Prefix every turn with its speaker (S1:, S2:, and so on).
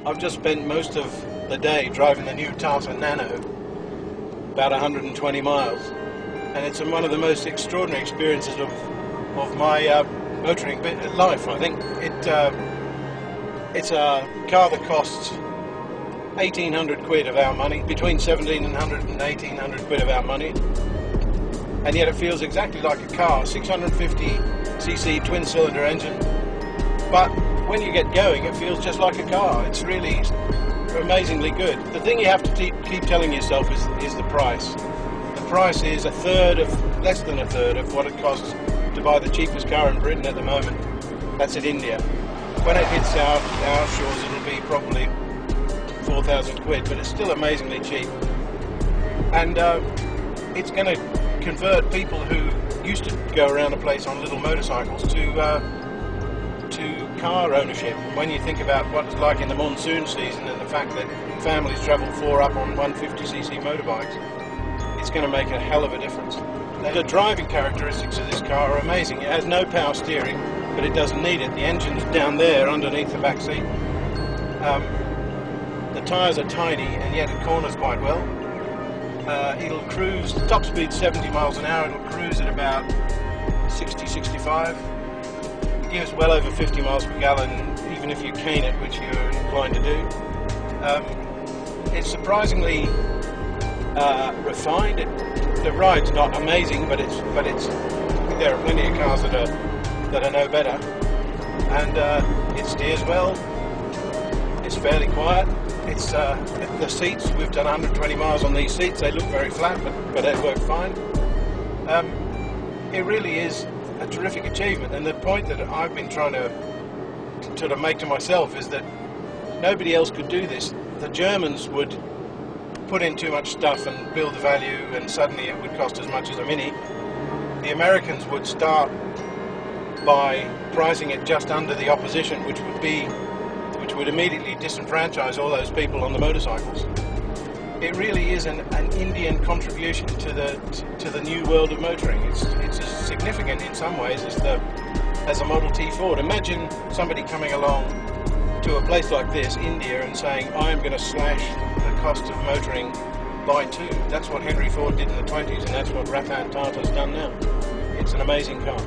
S1: I've just spent most of the day driving the new Tata Nano, about 120 miles, and it's one of the most extraordinary experiences of my motoring life. I think it's a car that costs 1,800 quid of our money, between 1,700 and 1,800 quid of our money, and yet it feels exactly like a car. 650cc twin-cylinder engine, but when you get going it feels just like a car. It's really amazingly good. The thing you have to keep telling yourself is the price. The price is less than a third of what it costs to buy the cheapest car in Britain at the moment. That's in India. When it hits our shores it'll be probably 4,000 quid, but it's still amazingly cheap. And it's going to convert people who used to go around a place on little motorcycles to car ownership. When you think about what it's like in the monsoon season and the fact that families travel 4 up on 150cc motorbikes, it's going to make a hell of a difference. The driving characteristics of this car are amazing. It has no power steering, but it doesn't need it. The engine's down there underneath the back seat. The tyres are tiny and yet it corners quite well. It'll cruise, top speed 70 miles an hour, it'll cruise at about 60-65. It gives well over 50 miles per gallon, even if you cane it, which you're inclined to do. It's surprisingly refined. The ride's not amazing, but there are plenty of cars that are no better. And it steers well. It's fairly quiet. It's the seats. We've done 120 miles on these seats. They look very flat, but they work fine. It really is a terrific achievement, and the point that I've been trying to sort of make to myself is that nobody else could do this. The Germans would put in too much stuff and build the value, and suddenly it would cost as much as a Mini. The Americans would start by pricing it just under the opposition, which would immediately disenfranchise all those people on the motorcycles. It really is an Indian contribution to the new world of motoring. It's as significant in some ways as a Model T Ford. Imagine somebody coming along to a place like this, India, and saying, I'm going to slash the cost of motoring by 2. That's what Henry Ford did in the 20s, and that's what Ratan Tata's done now. It's an amazing car.